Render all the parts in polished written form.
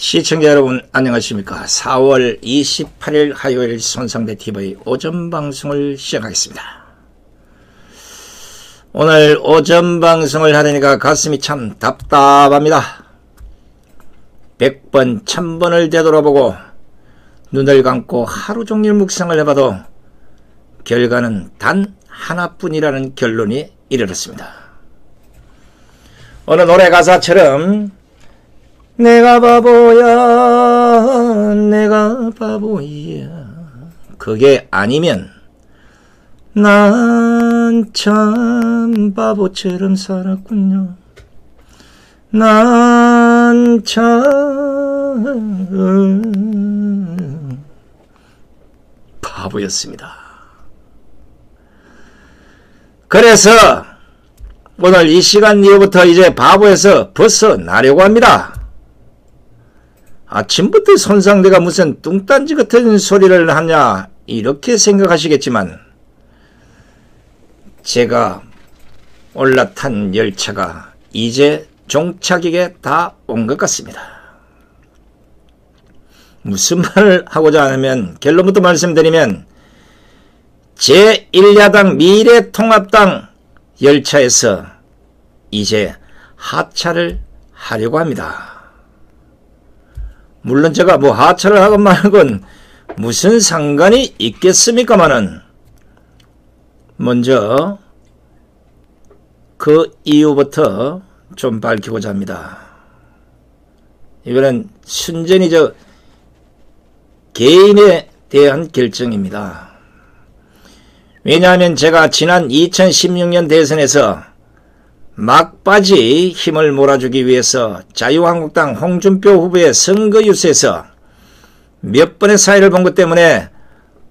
시청자 여러분 안녕하십니까. 4월 28일 화요일 손상대 TV 오전 방송을 시작하겠습니다. 오늘 오전 방송을 하려니까 가슴이 참 답답합니다. 100번 1000번을 되돌아보고 눈을 감고 하루 종일 묵상을 해봐도 결과는 단 하나뿐이라는 결론이 이르렀습니다. 어느 노래 가사처럼 내가 바보야 내가 바보야 그게 아니면 난 참 바보처럼 살았군요. 난 참 바보였습니다. 그래서 오늘 이 시간 이후부터 이제 바보에서 벗어나려고 합니다. 아침부터 손상대가 무슨 뚱딴지 같은 소리를 하냐 이렇게 생각하시겠지만 제가 올라탄 열차가 이제 종착역에 다 온 것 같습니다. 무슨 말을 하고자 하냐면 결론부터 말씀드리면 제1야당 미래통합당 열차에서 이제 하차를 하려고 합니다. 물론 제가 뭐 하차를 하건 말건 무슨 상관이 있겠습니까마는 먼저 그 이유부터 좀 밝히고자 합니다. 이거는 순전히 개인에 대한 결정입니다. 왜냐하면 제가 지난 2016년 대선에서 막바지 힘을 몰아주기 위해서 자유한국당 홍준표 후보의 선거 유세에서 몇 번의 사회를 본 것 때문에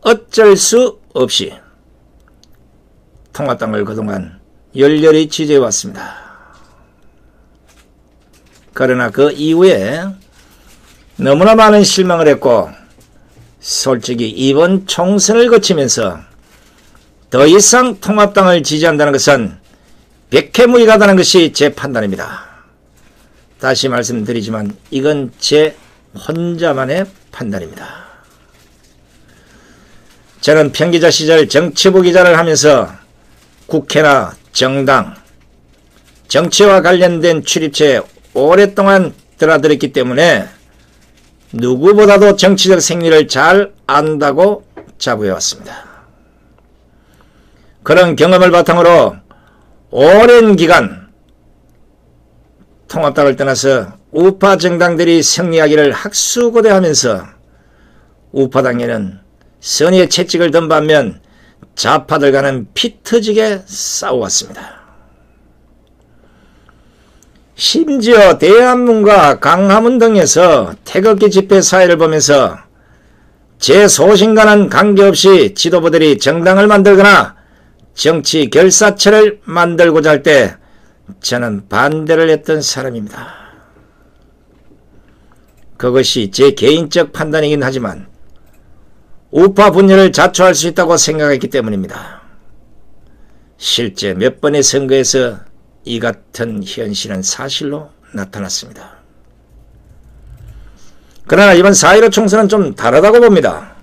어쩔 수 없이 통합당을 그동안 열렬히 지지해왔습니다. 그러나 그 이후에 너무나 많은 실망을 했고 솔직히 이번 총선을 거치면서 더 이상 통합당을 지지한다는 것은 백해무익하다는 것이 제 판단입니다. 다시 말씀드리지만 이건 제 혼자만의 판단입니다. 저는 평기자 시절 정치부 기자를 하면서 국회나 정당, 정치와 관련된 출입처에 오랫동안 드나들었기 때문에 누구보다도 정치적 생리를 잘 안다고 자부해왔습니다. 그런 경험을 바탕으로 오랜 기간 통합당을 떠나서 우파 정당들이 승리하기를 학수고대하면서 우파당에는 선의의 채찍을 든 반면 좌파들과는 피터지게 싸워왔습니다. 심지어 대한문과 강화문 등에서 태극기 집회 사회를 보면서 제 소신과는 관계없이 지도부들이 정당을 만들거나 정치 결사체를 만들고자 할 때 저는 반대를 했던 사람입니다. 그것이 제 개인적 판단이긴 하지만 우파 분열을 자초할 수 있다고 생각했기 때문입니다. 실제 몇 번의 선거에서 이 같은 현실은 사실로 나타났습니다. 그러나 이번 4.15 총선은 좀 다르다고 봅니다.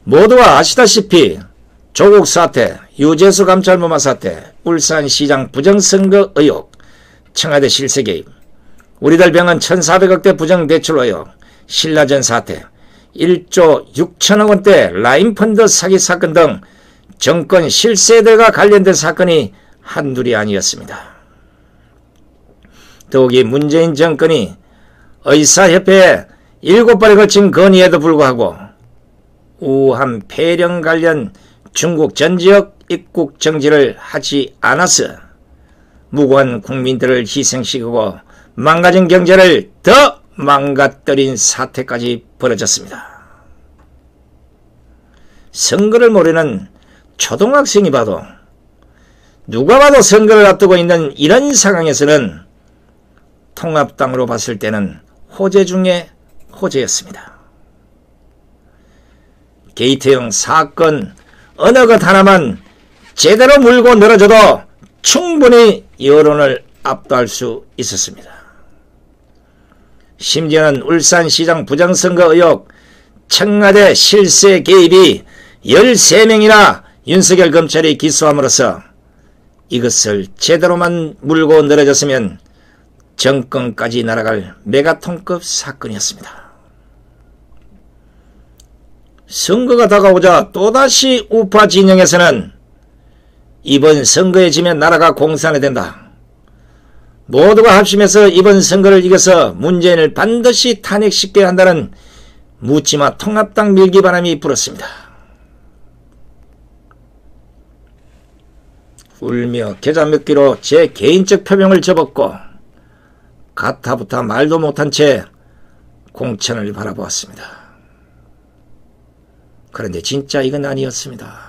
모두가 아시다시피 조국 사태, 유재수 감찰무마 사태, 울산시장 부정선거 의혹, 청와대 실세 개입, 우리들 병원 1,400억대 부정대출 의혹, 신라전 사태, 1조 6천억 원대 라인펀드 사기 사건 등 정권 실세들과 관련된 사건이 한둘이 아니었습니다. 더욱이 문재인 정권이 의사협회에 7번에 걸친 건의에도 불구하고 우한 폐렴 관련 중국 전지역 입국 정지를 하지 않아서 무고한 국민들을 희생시키고 망가진 경제를 더 망가뜨린 사태까지 벌어졌습니다. 선거를 모르는 초등학생이 봐도 누가 봐도 선거를 앞두고 있는 이런 상황에서는 통합당으로 봤을 때는 호재 중에 호재였습니다. 게이트형 사건 어느 것 하나만 제대로 물고 늘어져도 충분히 여론을 압도할 수 있었습니다. 심지어는 울산시장 부정선거 의혹 청와대 실세 개입이 13명이나 윤석열 검찰이 기소함으로써 이것을 제대로만 물고 늘어졌으면 정권까지 날아갈 메가톤급 사건이었습니다. 선거가 다가오자 또다시 우파 진영에서는 이번 선거에 지면 나라가 공산이 된다. 모두가 합심해서 이번 선거를 이겨서 문재인을 반드시 탄핵시켜야 한다는 묻지마 통합당 밀기바람이 불었습니다. 울며 계좌 몇 기로 제 개인적 표명을 접었고 가타부타 말도 못한 채 공천을 바라보았습니다. 그런데 진짜 이건 아니었습니다.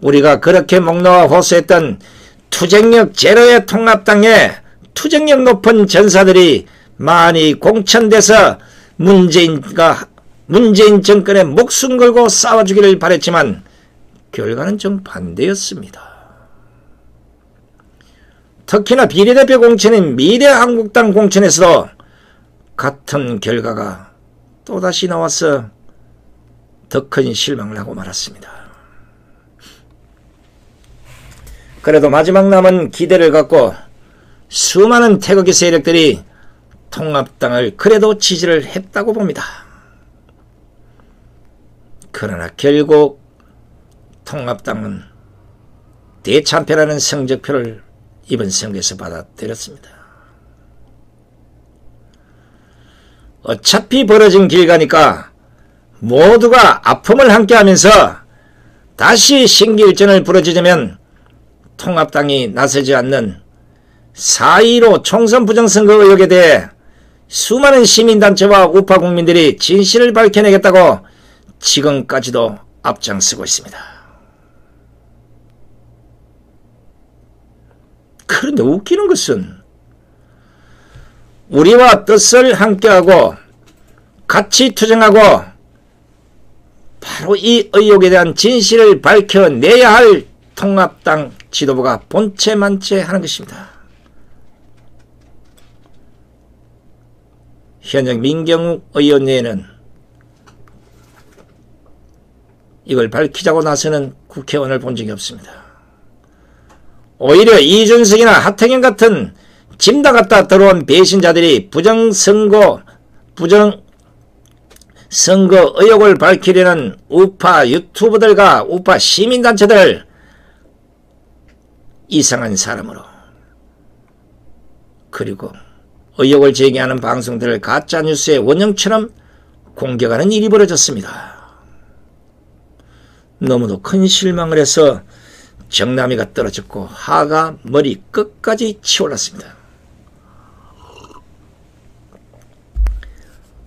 우리가 그렇게 목놓아 호소했던 투쟁력 제로의 통합당에 투쟁력 높은 전사들이 많이 공천돼서 문재인 정권에 목숨 걸고 싸워주기를 바랬지만 결과는 좀 반대였습니다. 특히나 비례대표 공천인 미래한국당 공천에서도 같은 결과가 또다시 나와서 더 큰 실망을 하고 말았습니다. 그래도 마지막 남은 기대를 갖고 수많은 태극기 세력들이 통합당을 그래도 지지를 했다고 봅니다. 그러나 결국 통합당은 대참패라는 성적표를 이번 선거에서 받아들였습니다. 어차피 벌어진 길가니까 모두가 아픔을 함께하면서 다시 신기일전을 부러지자면 통합당이 나서지 않는 4.15 총선 부정선거 의혹에 대해 수많은 시민단체와 우파 국민들이 진실을 밝혀내겠다고 지금까지도 앞장서고 있습니다. 그런데 웃기는 것은 우리와 뜻을 함께하고 같이 투쟁하고 바로 이 의혹에 대한 진실을 밝혀내야 할 통합당 지도부가 본체만체하는 것입니다. 현역 민경욱 의원 외에는 이걸 밝히자고 나서는 국회의원을 본 적이 없습니다. 오히려 이준석이나 하태경 같은 짐다 갖다 들어온 배신자들이 부정선거 의혹을 밝히려는 우파 유튜버들과 우파 시민단체들 이상한 사람으로 그리고 의혹을 제기하는 방송들을 가짜뉴스의 원형처럼 공격하는 일이 벌어졌습니다. 너무도 큰 실망을 해서 정남이가 떨어졌고 화가 머리 끝까지 치올랐습니다.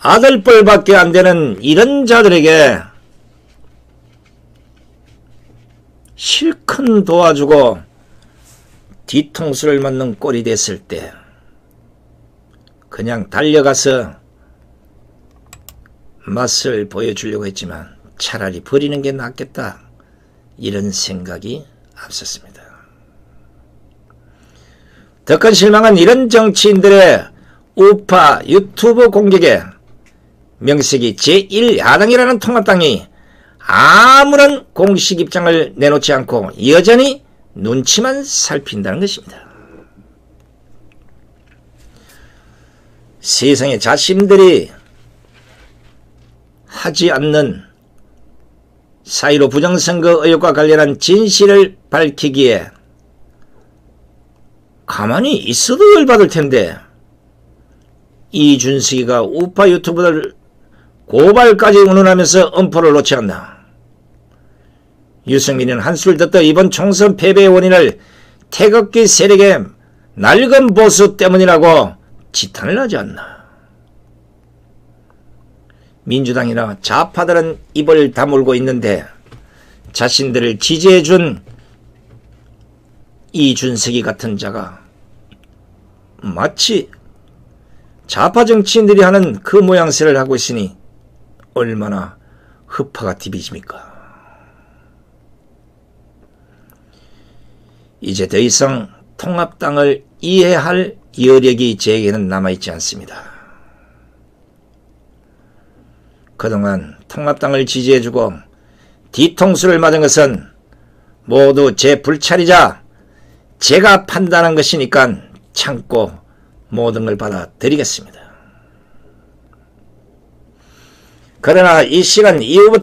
아들뻘밖에 안 되는 이런 자들에게 실컷 도와주고 뒤통수를 맞는 꼴이 됐을 때 그냥 달려가서 맛을 보여주려고 했지만 차라리 버리는 게 낫겠다 이런 생각이 앞섰습니다. 더 큰 실망은 이런 정치인들의 우파 유튜브 공격에 명색이 제1야당이라는 통합당이 아무런 공식 입장을 내놓지 않고 여전히 눈치만 살핀다는 것입니다. 세상에 자신들이 하지 않는 4.15 부정선거 의혹과 관련한 진실을 밝히기에 가만히 있어도 열받을 텐데 이준석이가 우파 유튜브들 고발까지 운운하면서 엄포를 놓지 않나. 유승민은 한술 더 이번 총선 패배의 원인을 태극기 세력의 낡은 보수 때문이라고 지탄을 하지 않나. 민주당이나 좌파들은 입을 다물고 있는데 자신들을 지지해준 이준석이 같은 자가 마치 좌파 정치인들이 하는 그 모양새를 하고 있으니 얼마나 흡파가 디비집니까? 이제 더 이상 통합당을 이해할 여력이 제게는 남아있지 않습니다. 그동안 통합당을 지지해주고 뒤통수를 맞은 것은 모두 제 불찰이자 제가 판단한 것이니까 참고 모든 걸 받아들이겠습니다. 그러나 이 시간 이후부터